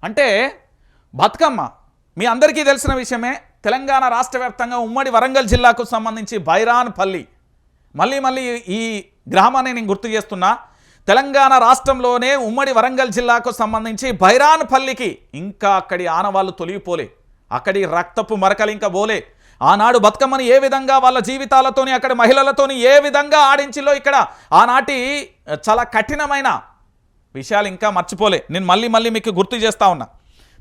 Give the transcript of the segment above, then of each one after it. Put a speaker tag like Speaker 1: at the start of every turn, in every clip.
Speaker 1: అంటే బతుకమ్మ మీ అందరికీ తెలిసిన విషయమే. తెలంగాణ రాష్ట్ర వ్యాప్తంగా ఉమ్మడి వరంగల్ జిల్లాకు సంబంధించి బైరాన్పల్లి, మళ్ళీ ఈ గ్రామాన్ని నేను గుర్తు చేస్తున్నా. తెలంగాణ రాష్ట్రంలోనే ఉమ్మడి వరంగల్ జిల్లాకు సంబంధించి బైరాన్పల్లికి ఇంకా అక్కడి ఆనవాళ్ళు తొలగిపోలే, అక్కడి రక్తపు మరకలు ఇంకా పోలే. ఆనాడు బతుకమ్మని ఏ విధంగా వాళ్ళ జీవితాలతోని అక్కడి మహిళలతోని ఏ విధంగా ఆడించిలో ఇక్కడ ఆనాటి చాలా కఠినమైన విషయాలు ఇంకా మర్చిపోలే. నేను మళ్ళీ మీకు గుర్తు చేస్తూ ఉన్నా.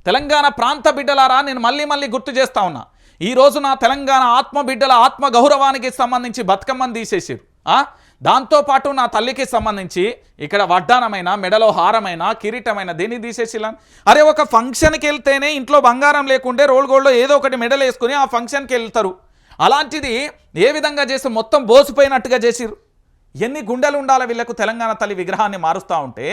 Speaker 1: తెలంగాణ ప్రాంత బిడ్డలారా, నేను మళ్ళీ గుర్తు చేస్తూ ఉన్నా. ఈ రోజు నా తెలంగాణ ఆత్మ బిడ్డల ఆత్మ గౌరవానికి సంబంధించి బతుకమ్మని తీసేసారు. దాంతోపాటు నా తల్లికి సంబంధించి ఇక్కడ వడ్డానమైన, మెడలో హారమైన, కిరీటమైన దేన్ని తీసేసిలా? అరే ఒక ఫంక్షన్కి వెళ్తేనే ఇంట్లో బంగారం లేకుంటే రోల్ గోల్డ్లో ఏదో ఒకటి మెడల్ వేసుకుని ఆ ఫంక్షన్కి వెళ్తారు. అలాంటిది ఏ విధంగా చేసి మొత్తం బోసిపోయినట్టుగా చేసిరు. ఎన్ని గుండెలు ఉండాలి వీళ్ళకు తెలంగాణ తల్లి విగ్రహాన్ని మారుస్తూ ఉంటే.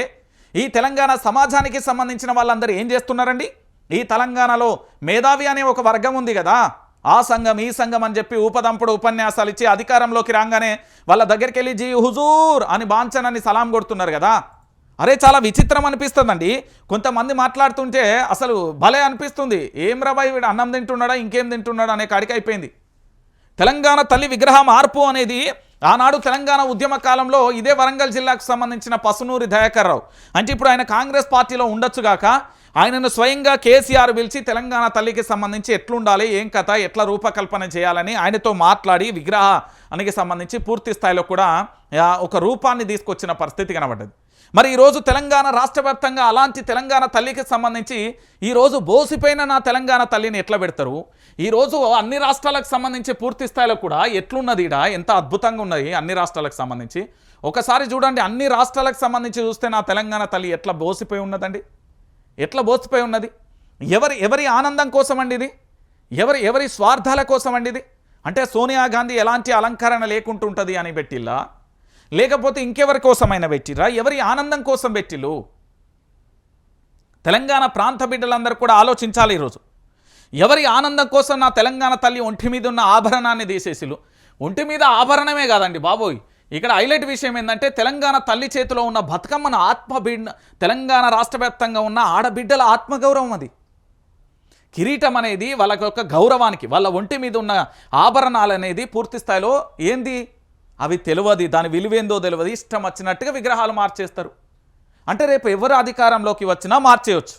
Speaker 1: ఈ తెలంగాణ సమాజానికి సంబంధించిన వాళ్ళందరూ ఏం చేస్తున్నారండి? ఈ తెలంగాణలో మేధావి అనే ఒక వర్గం ఉంది కదా, ఆ సంఘం ఈ సంఘం అని చెప్పి ఊపదంపుడు ఉపన్యాసాలు ఇచ్చి అధికారంలోకి రాగానే వాళ్ళ దగ్గరికి వెళ్ళి జీ హుజూర్ అని బాంచనని సలాం కొడుతున్నారు కదా. అరే చాలా విచిత్రం అనిపిస్తుందండి. కొంతమంది మాట్లాడుతుంటే అసలు భలే అనిపిస్తుంది. ఏం రాబాయి వీడు అన్నం తింటున్నాడా ఇంకేం తింటున్నాడా అనే కాడికి అయిపోయింది. తెలంగాణ తల్లి విగ్రహ మార్పు అనేది ఆనాడు తెలంగాణ ఉద్యమ కాలంలో ఇదే వరంగల్ జిల్లాకు సంబంధించిన పసునూరి దయాకర్ రావు అంటే ఇప్పుడు ఆయన కాంగ్రెస్ పార్టీలో ఉండొచ్చుగాక ఆయనను స్వయంగా కేసీఆర్ పిలిచి తెలంగాణ తల్లికి సంబంధించి ఎట్లుండాలి, ఏం కథ, ఎట్లా రూపకల్పన చేయాలని ఆయనతో మాట్లాడి విగ్రహానికి సంబంధించి పూర్తి స్థాయిలో కూడా ఒక రూపాన్ని తీసుకొచ్చిన పరిస్థితి కనబడ్డది. మరి ఈరోజు తెలంగాణ రాష్ట్ర వ్యాప్తంగా అలాంటి తెలంగాణ తల్లికి సంబంధించి ఈరోజు బోసిపోయిన నా తెలంగాణ తల్లిని ఎట్లా పెడతారు? ఈరోజు అన్ని రాష్ట్రాలకు సంబంధించి పూర్తి స్థాయిలో కూడా ఎట్లున్నది, ఎంత అద్భుతంగా ఉన్నది అన్ని రాష్ట్రాలకు సంబంధించి. ఒకసారి చూడండి, అన్ని రాష్ట్రాలకు సంబంధించి చూస్తే నా తెలంగాణ తల్లి ఎట్లా బోసిపోయి ఉన్నదండి, ఎట్లా బోసిపోయి ఉన్నది. ఎవరి ఆనందం కోసం అండి ఇది? ఎవరి స్వార్థాల కోసం అండి ఇది? అంటే సోనియా గాంధీ ఎలాంటి అలంకరణ లేకుంటుంటుంది అని పెట్టిల్లా, లేకపోతే ఇంకెవరి కోసమైనా పెట్టిరా? ఎవరి ఆనందం కోసం పెట్టిల్లు? తెలంగాణ ప్రాంత బిడ్డలందరూ కూడా ఆలోచించాలి. ఈరోజు ఎవరి ఆనందం కోసం నా తెలంగాణ తల్లి ఒంటి మీద ఉన్న ఆభరణాన్ని తీసేసిలు. ఒంటి మీద ఆభరణమే కాదండి బాబోయ్, ఇక్కడ హైలైట్ విషయం ఏంటంటే తెలంగాణ తల్లి చేతిలో ఉన్న బతుకమ్మను తెలంగాణ రాష్ట్ర వ్యాప్తంగా ఉన్న ఆడబిడ్డల ఆత్మగౌరవం అది. కిరీటం అనేది వాళ్ళ యొక్క గౌరవానికి, వాళ్ళ ఒంటి మీద ఉన్న ఆభరణాలు అనేది పూర్తి స్థాయిలో ఏంది అవి తెలియదు, దాని విలువేందో తెలియదు, ఇష్టం వచ్చినట్టుగా విగ్రహాలు మార్చేస్తారు. అంటే రేపు ఎవరు అధికారంలోకి వచ్చినా మార్చేయచ్చు.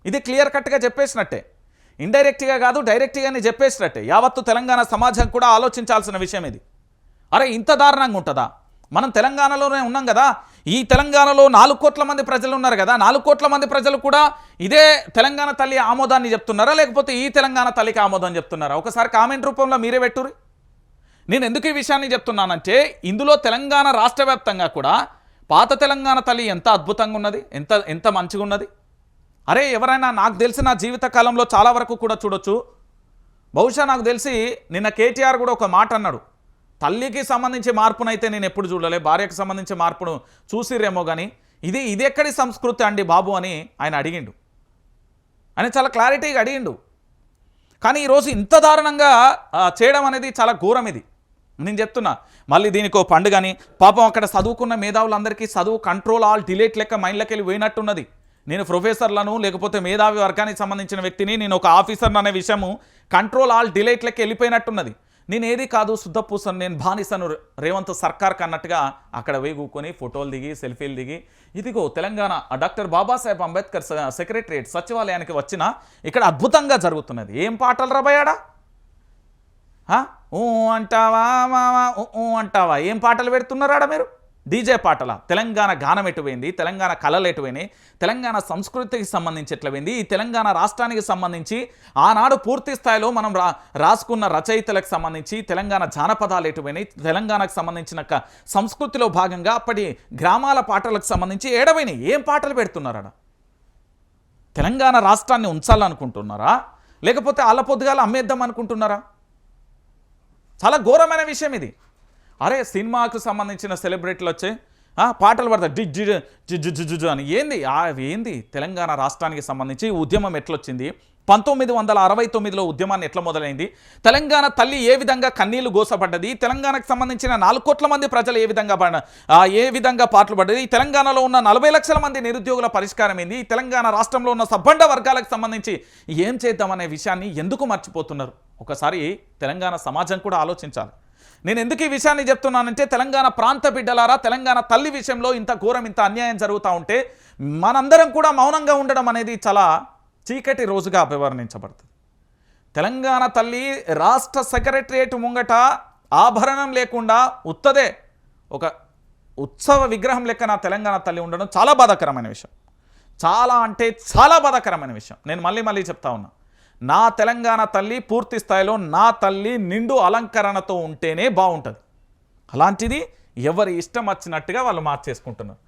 Speaker 1: ఇది క్లియర్ కట్గా చెప్పేసినట్టే, ఇండైరెక్ట్గా కాదు డైరెక్ట్గానే చెప్పేసినట్టే. యావత్తు తెలంగాణ సమాజం కూడా ఆలోచించాల్సిన విషయం ఇది. అరే ఇంత దారుణంగా ఉంటుందా? మనం తెలంగాణలోనే ఉన్నాం కదా, ఈ తెలంగాణలో 4 కోట్ల మంది ప్రజలు ఉన్నారు కదా, 4 కోట్ల మంది ప్రజలు కూడా ఇదే తెలంగాణ తల్లి ఆమోదాన్ని చెప్తున్నారా, లేకపోతే ఈ తెలంగాణ తల్లికి ఆమోదం చెప్తున్నారా? ఒకసారి కామెంట్ రూపంలో మీరే పెట్టుర్రి. నేను ఎందుకు ఈ విషయాన్ని చెప్తున్నానంటే ఇందులో తెలంగాణ రాష్ట్ర వ్యాప్తంగా కూడా పాత తెలంగాణ తల్లి ఎంత అద్భుతంగా ఉన్నది, ఎంత మంచిగా ఉన్నది. అరే ఎవరైనా నాకు తెలిసి నా జీవిత కాలంలో చాలా వరకు కూడా చూడొచ్చు. బహుశా నాకు తెలిసి నిన్న కేటీఆర్ కూడా ఒక మాట అన్నాడు, తల్లికి సంబంధించి మార్పునైతే నేను ఎప్పుడు చూడలే, భార్యకు సంబంధించి మార్పును చూసిరేమో కానీ ఇది ఎక్కడి సంస్కృతి అండి బాబు అని ఆయన అడిగిండు. ఆయన చాలా క్లారిటీగా అడిగిండు. కానీ ఈరోజు ఇంత దారుణంగా చేయడం అనేది చాలా ఘోరం. ఇది నేను చెప్తున్నా. మళ్ళీ దీనికి ఒక పండుగని పాపం అక్కడ చదువుకున్న మేధావులందరికీ చదువు కంట్రోల్ ఆల్ డిలేట్ లెక్క మైండ్లోకి వెళ్ళి పోయినట్టున్నది. నేను ప్రొఫెసర్లను లేకపోతే మేధావి వర్గానికి సంబంధించిన వ్యక్తిని, నేను ఒక ఆఫీసర్ అనే విషయము కంట్రోల్ ఆల్ డిలేట్ లెక్క వెళ్ళిపోయినట్టున్నది. నేను ఏది కాదు శుద్ధపూసను, నేను బానిసను రేవంత్ సర్కార్కి అన్నట్టుగా అక్కడ వేగుకొని ఫోటోలు దిగి సెల్ఫీలు దిగి ఇదిగో తెలంగాణ డాక్టర్ బాబాసాహెబ్ అంబేద్కర్ సెక్రటరియట్ సచివాలయానికి వచ్చిన ఇక్కడ అద్భుతంగా జరుగుతున్నది. ఏం పాటలు రాబోయాడా? ఊ అంటావా మావా, ఊ అంటావా, ఏం పాటలు పెడుతున్నారాడా మీరు? డీజే పాటల. తెలంగాణ గానం ఎటుపోయింది, తెలంగాణ కళలు ఎటుపోయినాయి, తెలంగాణ సంస్కృతికి సంబంధించి ఎట్లపోయింది, ఈ తెలంగాణ రాష్ట్రానికి సంబంధించి ఆనాడు పూర్తి స్థాయిలో మనం రాసుకున్న రచయితలకు సంబంధించి తెలంగాణ జానపదాలు ఎటుపోయినాయి, తెలంగాణకు సంబంధించిన సంస్కృతిలో భాగంగా అప్పటి గ్రామాల పాటలకు సంబంధించి ఏడవైనాయి. ఏం పాటలు పెడుతున్నారా? తెలంగాణ రాష్ట్రాన్ని ఉంచాలనుకుంటున్నారా, లేకపోతే పొద్దుగాల అమ్మేద్దాం అనుకుంటున్నారా? చాలా ఘోరమైన విషయం ఇది. అరే సినిమాకు సంబంధించిన సెలబ్రిటీలు వచ్చే పాటలు పడతాయి జిజ్జు అని. ఏంది తెలంగాణ రాష్ట్రానికి సంబంధించి ఉద్యమం ఎట్లొచ్చింది, 1969లో ఉద్యమాన్ని ఎట్లా మొదలైంది, తెలంగాణ తల్లి ఏ విధంగా కన్నీళ్లు గోసపడ్డది, తెలంగాణకు సంబంధించిన 4 కోట్ల మంది ప్రజలు ఏ విధంగా పాటలు పడ్డది, ఈ తెలంగాణలో ఉన్న 40 లక్షల మంది నిరుద్యోగుల పరిష్కారం ఏంది, ఈ తెలంగాణ రాష్ట్రంలో ఉన్న సబ్బండ వర్గాలకు సంబంధించి ఏం చేద్దామనే విషయాన్ని ఎందుకు మర్చిపోతున్నారు? ఒకసారి తెలంగాణ సమాజం కూడా ఆలోచించాలి. నేను ఎందుకు ఈ విషయాన్ని చెప్తున్నానంటే, తెలంగాణ ప్రాంత బిడ్డలారా, తెలంగాణ తల్లి విషయంలో ఇంత ఘోరం, ఇంత అన్యాయం జరుగుతూ ఉంటే మనందరం కూడా మౌనంగా ఉండడం అనేది చాలా చీకటి రోజుగా అభివర్ణించబడుతుంది. తెలంగాణ తల్లి రాష్ట్ర సెక్రటరియట్ ముంగట ఆభరణం లేకుండా ఉత్తదే ఒక ఉత్సవ విగ్రహం లెక్క నా తెలంగాణ తల్లి ఉండడం చాలా బాధాకరమైన విషయం. చాలా అంటే చాలా బాధాకరమైన విషయం. నేను మళ్ళీ చెప్తా ఉన్నా, నా తెలంగాణ తల్లి పూర్తి స్థాయిలో నా తల్లి నిండు అలంకరణతో ఉంటేనే బాగుంటుంది. అలాంటిది ఎవరి ఇష్టం వచ్చినట్టుగా వాళ్ళు మార్చేసుకుంటున్నారు.